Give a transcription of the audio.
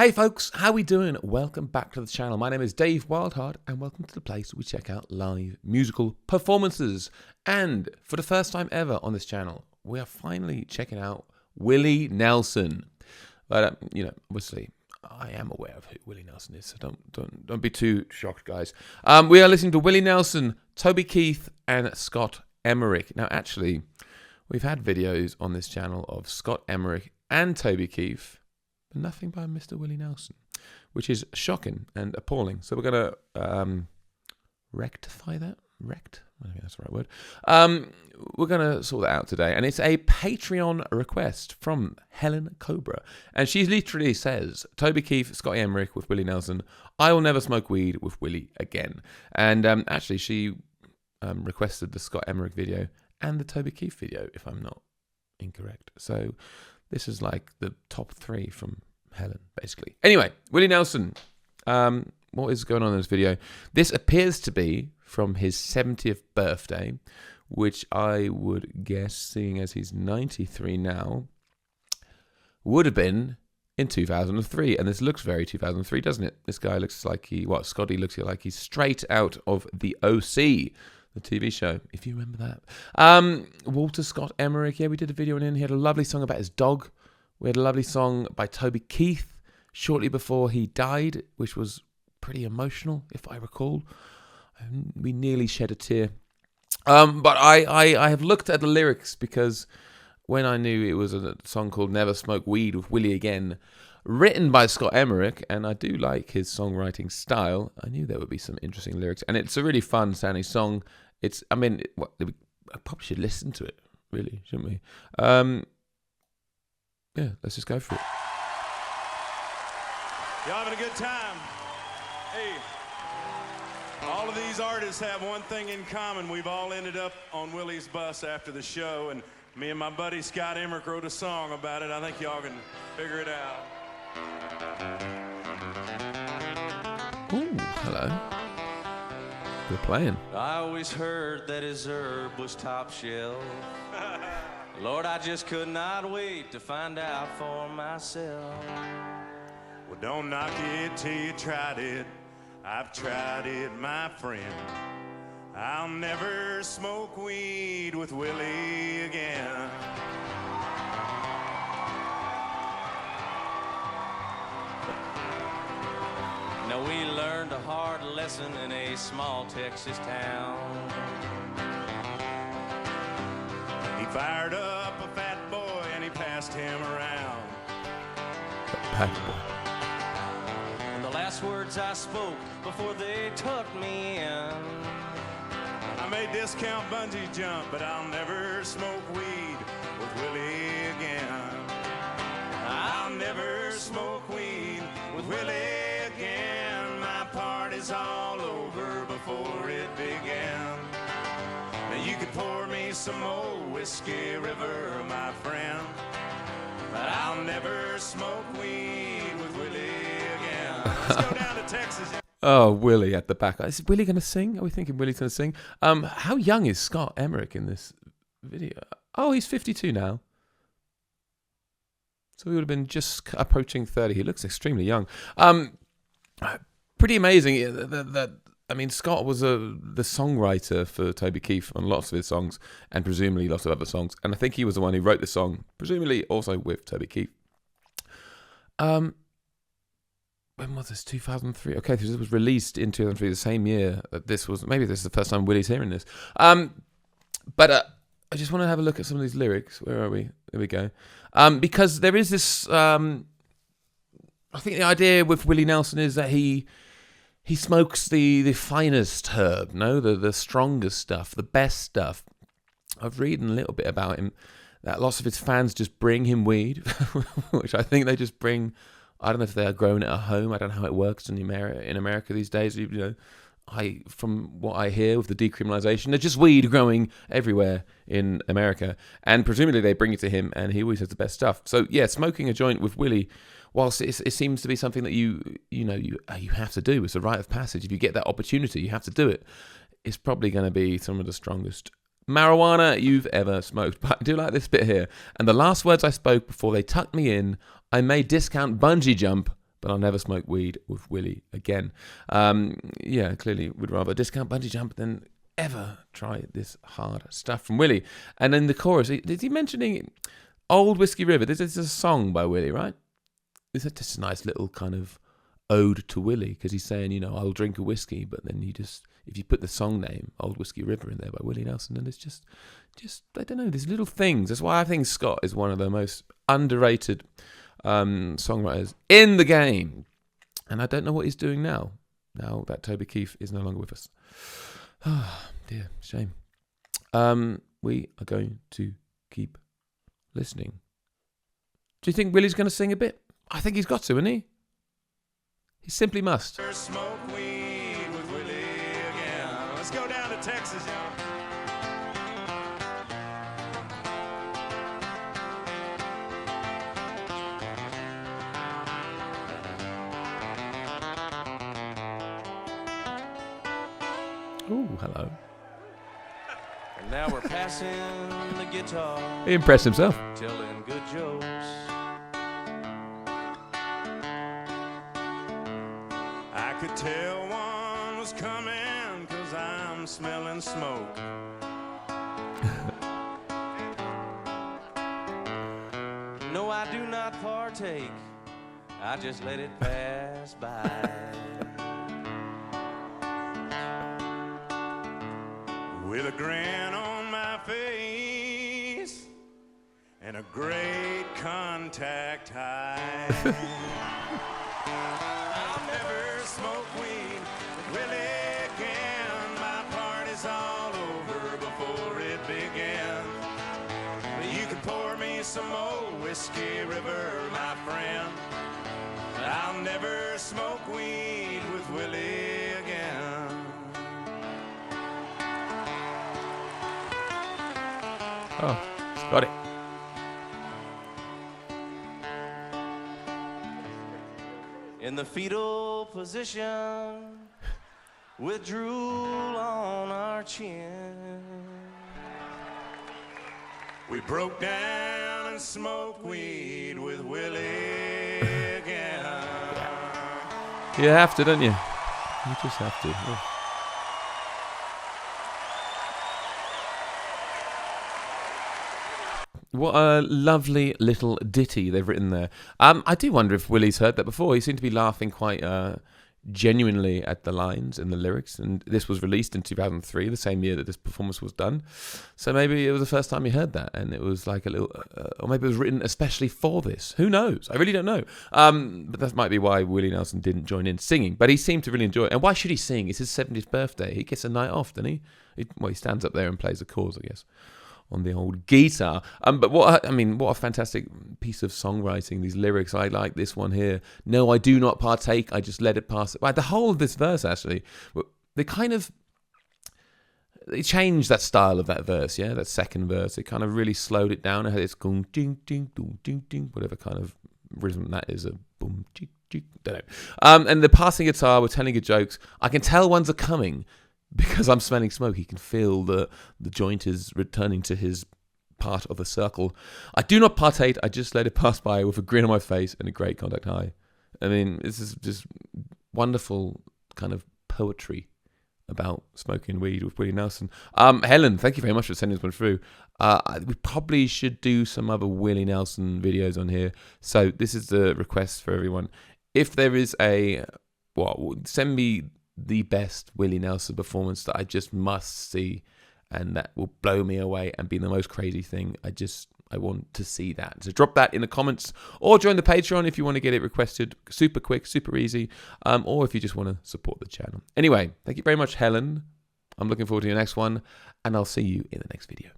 Hey folks, how we doing? Welcome back to the channel. My name is Dave Wildheart and welcome to the place where we check out live musical performances. And for the first time ever on this channel, we are finally checking out Willie Nelson. But obviously, I am aware of who Willie Nelson is, so don't be too shocked, guys. We are listening to Willie Nelson, Toby Keith, and Scott Emmerich. Now, actually, we've had videos on this channel of Scott Emmerich and Toby Keith, but nothing by Mr. Willie Nelson, which is shocking and appalling. So we're going to rectify that. I think that's the right word. We're going to sort that out today. And it's a Patreon request from Helen Cobra. And she literally says, Toby Keith, Scott Emmerich with Willie Nelson, I will never smoke weed with Willie again. And actually, she requested the Scott Emmerich video and the Toby Keith video, if I'm not incorrect. So this is like the top three from Helen, basically. Anyway, Willie Nelson. What is going on in this video? This appears to be from his 70th birthday, which I would guess, seeing as he's 93 now, would have been in 2003. And this looks very 2003, doesn't it? This guy looks like Scotty looks like he's straight out of the OC, the TV show, if you remember that. Walter Scott Emmerich, yeah, we did a video on him. He had a lovely song about his dog. We had a lovely song by Toby Keith shortly before he died, which was pretty emotional, if I recall. We nearly shed a tear. But I have looked at the lyrics because when I knew it was a song called Never Smoke Weed with Willie Again, written by Scott Emmerich, and I do like his songwriting style, I knew there would be some interesting lyrics. And it's a really fun sounding song. I probably should listen to it, really, shouldn't we? Yeah, let's just go for it. Y'all having a good time? Hey, all of these artists have one thing in common. We've all ended up on Willie's bus after the show, and me and my buddy Scott Emmerich wrote a song about it. I think y'all can figure it out. Ooh, hello. We're playing. I always heard that his herb was top shelf. Lord, I just could not wait to find out for myself. Well, don't knock it till you tried it. I've tried it, my friend. I'll never smoke weed with Willie again. Now we learned a hard lesson in a small Texas town. He fired up a fat boy and he passed him around. Pack boy. And the last words I spoke before they took me in. I may discount bungee jump, but I'll never smoke weed with Willie again. I'll never smoke weed with Willie again. My party's all over before it began. Now you could pour me some old whiskey river, my friend, but I'll never smoke weed with Willie again. Let's go down to Texas. Oh, Willie at the back. Is Willie going to sing? Are we thinking Willie's going to sing? How young is Scott Emmerich in this video? Oh, he's 52 now. So he would have been just approaching 30. He looks extremely young. Pretty amazing. Scott was the songwriter for Toby Keith on lots of his songs, and presumably lots of other songs. And I think he was the one who wrote the song, presumably also with Toby Keith. When was this? 2003. Okay, this was released in 2003, the same year that this was. Maybe this is the first time Willie's hearing this. But I just want to have a look at some of these lyrics. Where are we? There we go. Because there is this. I think the idea with Willie Nelson is that he smokes the finest herb, the strongest stuff, the best stuff. I've read a little bit about him that lots of his fans just bring him weed, which I think they just bring. I don't know if they're growing at home. I don't know how it works in America these days. From what I hear with the decriminalization, there's just weed growing everywhere in America, and presumably they bring it to him, and he always has the best stuff. So yeah, smoking a joint with Willie, whilst it seems to be something that you have to do, it's a rite of passage. If you get that opportunity, you have to do it. It's probably going to be some of the strongest marijuana you've ever smoked. But I do like this bit here. And the last words I spoke before they tucked me in, I may discount bungee jump, but I'll never smoke weed with Willie again. Yeah, clearly would rather discount bungee jump than ever try this hard stuff from Willie. And then the chorus, is he mentioning Old Whiskey River? This is a song by Willie, right? It's just a nice little kind of ode to Willie, because he's saying, you know, I'll drink a whiskey, but then if you put the song name Old Whiskey River in there by Willie Nelson, then it's just I don't know, these little things. That's why I think Scott is one of the most underrated songwriters in the game. And I don't know what he's doing now that Toby Keith is no longer with us. Oh dear, shame. We are going to keep listening. Do you think Willie's going to sing a bit? I think he's got to, isn't he? He simply must. Smoke weed with Willie again. Let's go down to Texas, y'all. Ooh, hello. And now we're passing the guitar, He impressed himself. telling good jokes. I could tell one was coming 'cause I'm smelling smoke. No, I do not partake. I just let it pass by. With a grin on my face and a great contact high. I'll never smoke weed with Willie again. My party's all over before it began. But you can pour me some old Whiskey River, my friend. But I'll never smoke weed with Willie again. Oh, got it. In the fetal position, with drool on our chin. We broke down and smoked weed with Willie again. You have to, don't you? You just have to. Yeah. What a lovely little ditty they've written there. I do wonder if Willie's heard that before. He seemed to be laughing quite genuinely at the lines and the lyrics. And this was released in 2003, the same year that this performance was done. So maybe it was the first time he heard that. And it was like a little, or maybe it was written especially for this. Who knows? I really don't know. But that might be why Willie Nelson didn't join in singing. But he seemed to really enjoy it. And why should he sing? It's his 70th birthday. He gets a night off, doesn't he? He stands up there and plays the chords, I guess, on the old guitar. But what a fantastic piece of songwriting, these lyrics. I like this one here. No, I do not partake, I just let it pass. Right, the whole of this verse, actually, they changed that style of that verse, yeah, that second verse. It kind of really slowed it down. It had its going ding, ding, ding, ding, ding, whatever kind of rhythm that is, a boom, jig, jig, don't know. And the passing guitar, we're telling good jokes. I can tell ones are coming, because I'm smelling smoke. He can feel the joint is returning to his part of the circle. I do not partake, I just let it pass by with a grin on my face and a great contact high. I mean, this is just wonderful kind of poetry about smoking weed with Willie Nelson. Helen, thank you very much for sending this one through. We probably should do some other Willie Nelson videos on here. So this is the request for everyone. If there is send me the best Willie Nelson performance that I just must see, and that will blow me away and be the most crazy thing. I want to see that. So drop that in the comments, or join the Patreon if you want to get it requested. Super quick, super easy, or if you just want to support the channel. Anyway, thank you very much, Helen. I'm looking forward to your next one, and I'll see you in the next video.